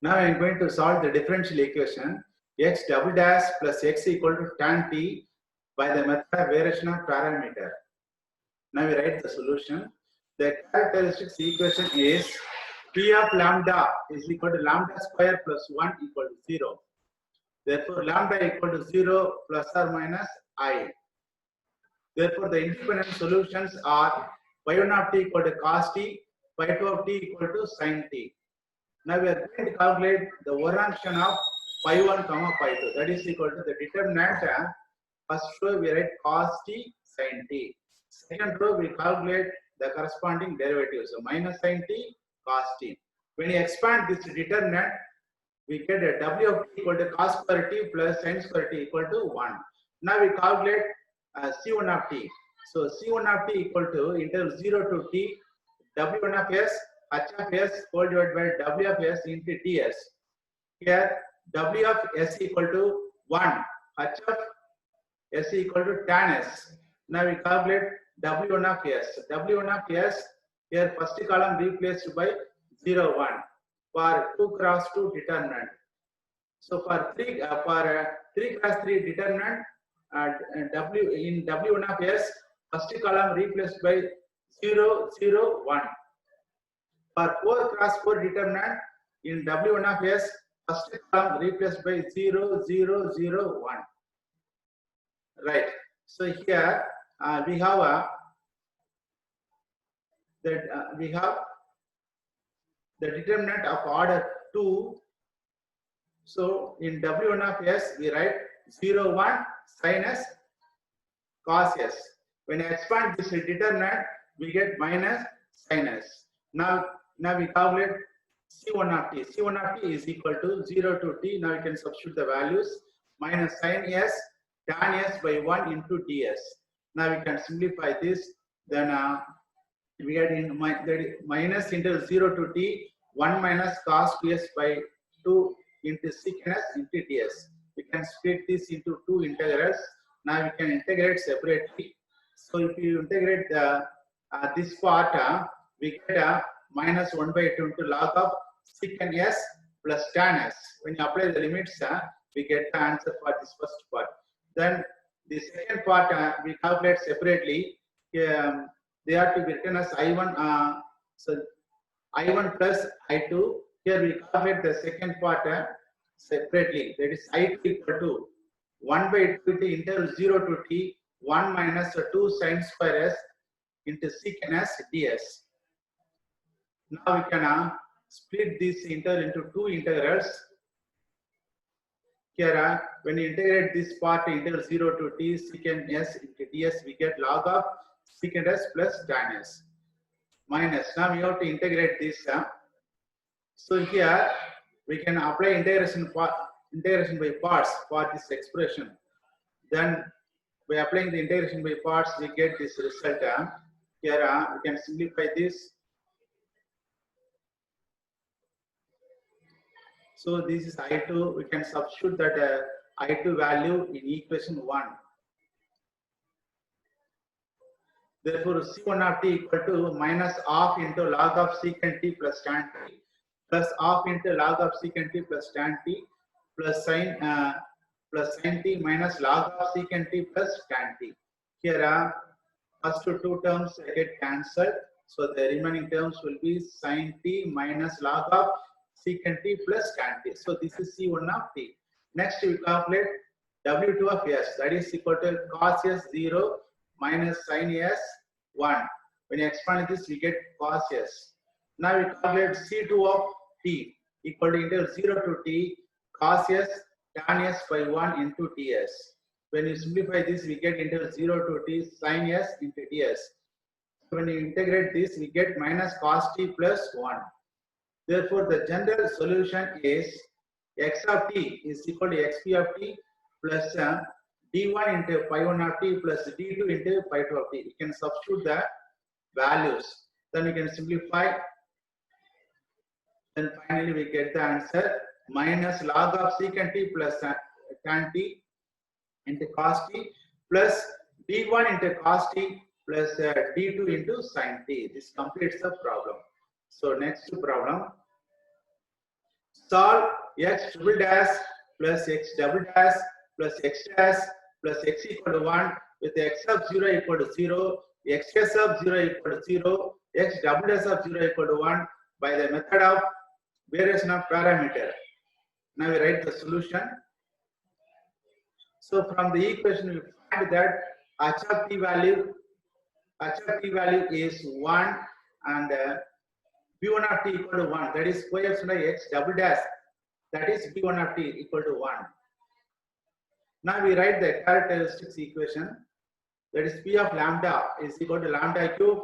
Now I am going to solve the differential equation x double dash plus x equal to tan t by the method of variation of parameter. Now we write the solution. The characteristics equation is P of lambda is equal to lambda square plus 1 equal to 0. Therefore, lambda equal to 0 plus or minus I. Therefore, the independent solutions are phi1 of t equal to cos t, phi2 of t equal to sin t. Now we are going to calculate the variation of phi1 comma phi2. That is equal to the determinant. First row we write cos t sin t. Second row we calculate the corresponding derivatives. So minus sin t cos t. When you expand this determinant, we get a w of t equal to cos square t plus sin square t equal to 1. Now we calculate c1 of t. So c1 of t equal to interval 0 to t w1 of s h of s whole divided by w of s into ds. Here w of s equal to 1, h of s equal to tan s. Now we calculate w1 of s. w1 of s, here first column replaced by 0, 1 for 2 cross 2 determinant. So for 3 cross 3 determinant, in w1 of s, first column replaced by 0, 0, 1. For 4 cross 4 determinant, in w1 of s, first column replaced by 0, 0, 0, 1. Right. So here we have the determinant of order 2. So in w1 of s we write 0, 1 sin s cos s. When I expand this determinant, we get minus sin s. Now we calculate c1 of t. c1 of t is equal to 0 to t. Now we can substitute the values. Minus sin s tan s by 1 into ds. Now we can simplify this. Then we get in minus into 0 to t 1 minus cos 2s by 2 into secant s into ds. We can split this into two integrals. Now we can integrate separately. So if you integrate this part, we get minus 1 by 2 into log of secant s plus tan s. When you apply the limits, we get the answer for this first part. Then the second part we calculate separately. They are to be written as I1, so I1 plus I2. Here we calculate the second part separately. That is I2 equal to 1 by 2 into interval 0 to t 1 minus 2 sin square s into secant s ds. Now we can split this interval into two integrals. Here, when you integrate this part interval 0 to t secant s into ds, we get log of secant s plus tan s minus. Now we have to integrate this. So here we can apply integration by parts for this expression. Then by applying the integration by parts, we get this result. Here we can simplify this. So this is I2. We can substitute that I2 value in equation 1. Therefore, C1 of t equal to minus half into log of secant t plus tan t plus half into log of secant t plus tan t plus sin t minus log of secant t plus tan t. Here, first two terms get cancelled. So the remaining terms will be sin t minus log of secant t plus tan t. So this is C1 of t. Next we calculate W2 of s, that is equal to cos s 0 minus sin s 1. When you expand this, we get cos s. Now we calculate C2 of t equal to interval 0 to t cos s tan s by 1 into ds. When you simplify this, we get interval 0 to t sin s into ds. When you integrate this, we get minus cos t plus 1. Therefore, the general solution is x of t is equal to xp of t plus d1 into phi1 of t plus d2 into phi2 of t. You can substitute the values. Then we can simplify. Then finally we get the answer minus log of secant t plus tan t into cos t plus d1 into cos t plus d2 into sin t. This completes the problem. So next problem. solve x triple dash plus x double dash plus x dash plus x equal to 1 with x of 0 equal to 0, x dash of 0 equal to 0, x double dash of 0 equal to 1 by the method of variation of parameter. Now we write the solution. So from the equation we find that h of t value is 1 and b1 of t equal to 1, that is coefficient of x double dash, that is b1 of t equal to 1. Now we write the characteristics equation, that is p of lambda is equal to lambda cube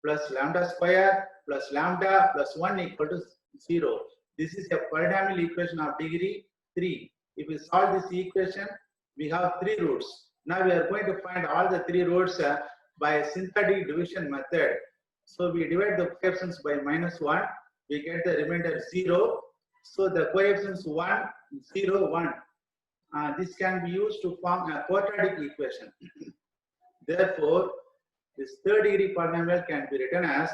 plus lambda square plus lambda plus 1 equal to 0. This is a polynomial equation of degree 3. If we solve this equation, we have 3 roots. Now we are going to find all the 3 roots by synthetic division method. So we divide the coefficients by -1, we get the remainder 0. So the coefficients 1, 0, 1. This can be used to form a quadratic equation. Therefore, this third degree polynomial can be written as,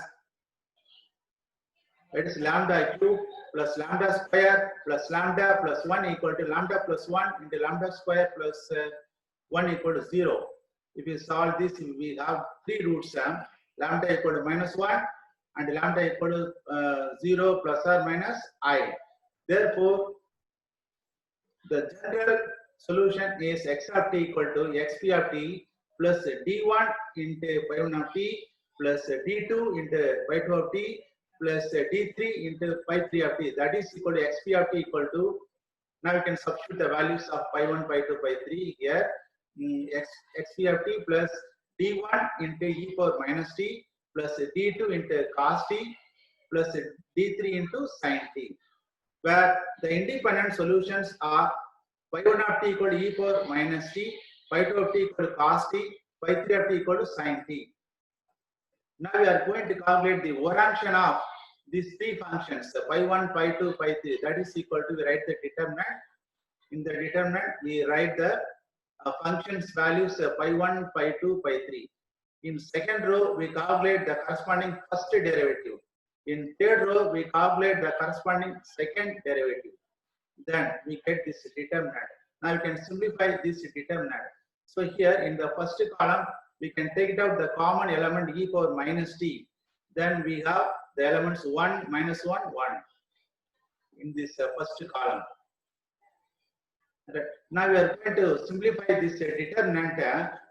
that is lambda cube plus lambda square plus lambda plus 1 equal to lambda plus 1 into lambda square plus 1 equal to 0. If we solve this, we have 3 roots, lambda equal to -1 and lambda equal to 0 plus or minus I. Therefore, the general solution is x of t equal to xp of t plus d1 into pi1 of t plus d2 into pi2 of t plus d3 into pi3 of t, that is equal to xp of t equal to, now you can substitute the values of pi1, pi2, pi3 here, xp of t plus d1 into e power minus t plus d2 into cos t plus d3 into sin t, where the independent solutions are pi1 of t equal to e power minus t, pi2 of t equal to cos t, pi3 of t equal to sin t. Now we are going to calculate the variation of these 3 functions, pi1, pi2, pi3, that is equal to, we write the determinant. In the determinant, we write the functions values pi1, pi2, pi3. In second row, we calculate the corresponding first derivative. In third row, we calculate the corresponding second derivative. Then we get this determinant. Now you can simplify this determinant. So here in the first column, we can take out the common element e power minus t. Then we have the elements 1, -1, 1 in this first column. Right. Now we are going to simplify this determinant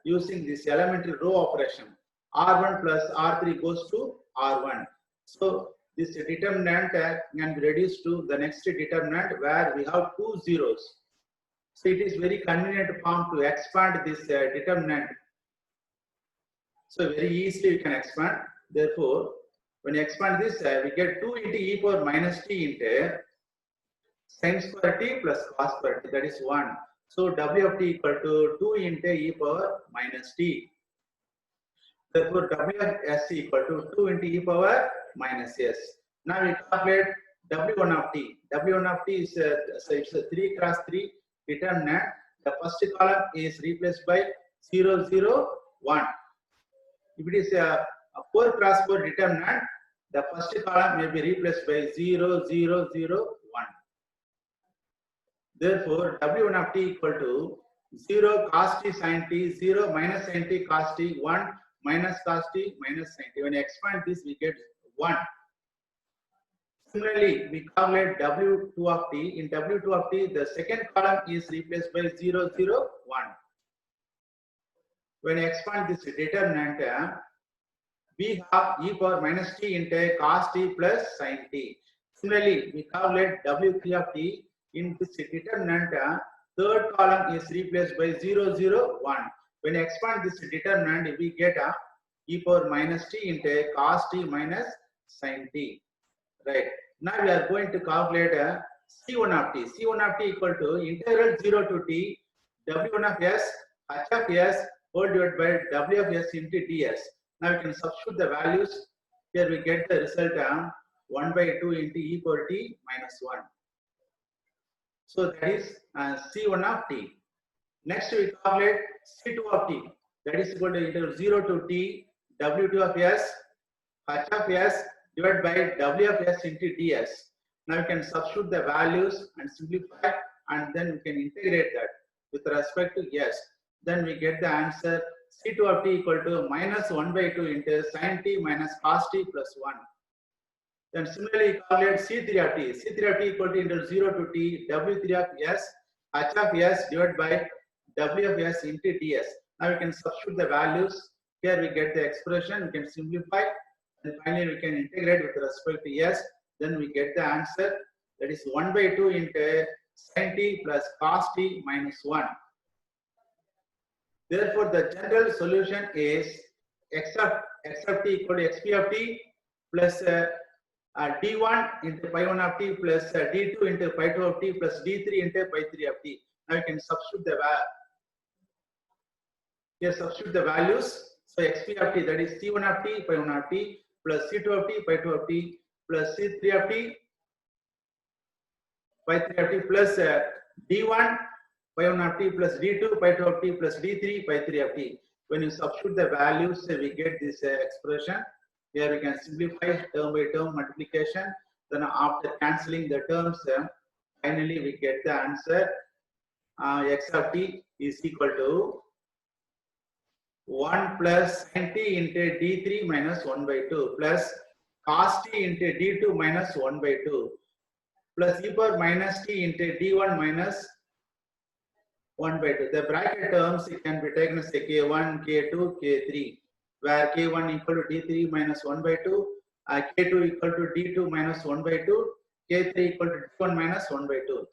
using this elementary row operation. R1 plus R3 goes to R1. So this determinant can be reduced to the next determinant where we have 2 zeros. So it is very convenient form to expand this determinant. So very easily you can expand. Therefore, when you expand this, we get 2 into e power minus t into sin square t plus cos square t, that is 1. So w of t equal to 2 into e power minus t. Therefore, w of s equal to 2 into e power minus s. Now we calculate w1 of t. w1 of t is it's a 3 cross 3 determinant. The first column is replaced by 0, 0, 1. If it is a 4 cross 4 determinant, the first column may be replaced by 0, 0, 0, 1. Therefore, w1 of t equal to 0 cos t sin t, 0 minus sin t cos t, 1 minus cos t minus sin t. When you expand this, we get 1. Similarly, we calculate w2 of t. In w2 of t, the second column is replaced by 0, 0, 1. When you expand this determinant, we have e power minus t into cos t plus sin t. Similarly, we calculate w3 of t. In this determinant, third column is replaced by 0, 0, 1. When you expand this determinant, we get e power minus t into cos t minus sin t. Right. Now we are going to calculate C1 of t. C1 of t equal to integral 0 to t w1 of s h of s whole divided by w of s into ds. Now we can substitute the values. Here we get the result 1 by 2 into e power t minus 1. So that is C1 of t. Next we calculate C2 of t. That is equal to integral 0 to t w2 of s h of s divided by w of s into ds. Now you can substitute the values and simplify, and then we can integrate that with respect to s. Then we get the answer C2 of t equal to minus 1 by 2 into sin t minus cos t plus 1. Then similarly calculate C3 of t. C3 of t equal to into 0 to t W3 of s h of s divided by W of s into ds. Now we can substitute the values. Here we get the expression. We can simplify, and finally we can integrate with respect to s. Then we get the answer, that is 1 by 2 into sin t plus cos t minus 1. Therefore, the general solution is x of t equal to xp of t plus d1 into pi 1 of t plus d2 into pi 2 of t plus d3 into pi 3 of t. Now you can substitute the values. So xp of t, that is c1 of t pi 1 of t plus c2 of t pi 2 of t plus c3 of t pi 3 of t plus d1 pi 1 of t plus d2 pi 2 of t plus d3 pi 3 of t. When you substitute the values, we get this expression. Here we can simplify term by term multiplication. Then after cancelling the terms, finally we get the answer. X of t is equal to 1 plus sin t into d3 minus 1 by 2 plus cos t into d2 minus 1 by 2 plus e power minus t into d1 minus 1 by 2. The bracket terms, it can be taken as k1, k2, k3, where k1 equal to d3 minus 1 by 2, k2 equal to d2 minus 1 by 2, k3 equal to d1 minus 1 by 2.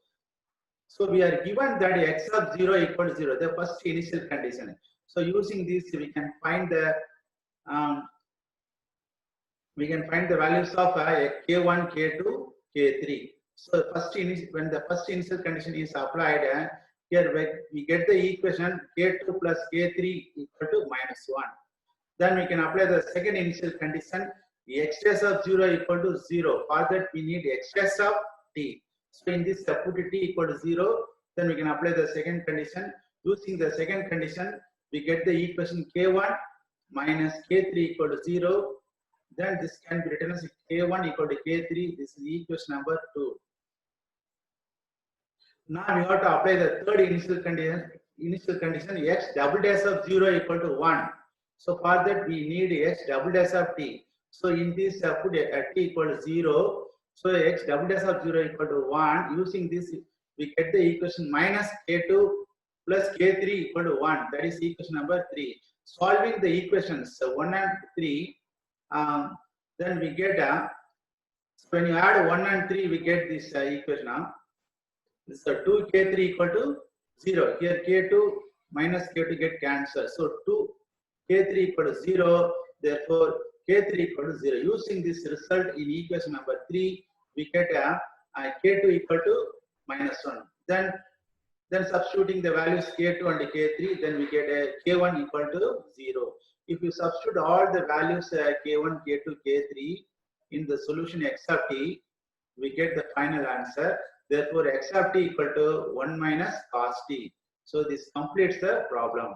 So we are given that x of 0 equal to 0, the first initial condition. So using this, we can find the values of k1, k2, k3. So when the first initial condition is applied, here we get the equation k2 plus k3 equal to minus 1. Then we can apply the second initial condition, x dash of 0 equal to 0. For that we need x dash of t. So in this put t equal to 0. Then we can apply the second condition. Using the second condition, we get the equation k1 minus k3 equal to 0. Then this can be written as k1 equal to k3. This is equation number 2. Now we have to apply the third initial condition, x double dash of 0 equal to 1. So for that we need x double dash of t. So in this put t equal to 0. So x double dash of 0 equal to 1. Using this we get the equation minus k2 plus k3 equal to 1. That is equation number 3. Solving the equations 1 and 3, then we get when you add 1 and 3, we get this equation now. This 2 k3 equal to 0. Here k2 minus k2 get cancelled. So 2 k3 equal to 0. Therefore k3 equal to 0. Using this result in equation number 3, we get k2 equal to minus 1. Then substituting the values k2 and k3, then we get k1 equal to 0. If you substitute all the values k1, k2, k3 in the solution x of t, we get the final answer. Therefore, x of t equal to 1 minus cos t. So this completes the problem.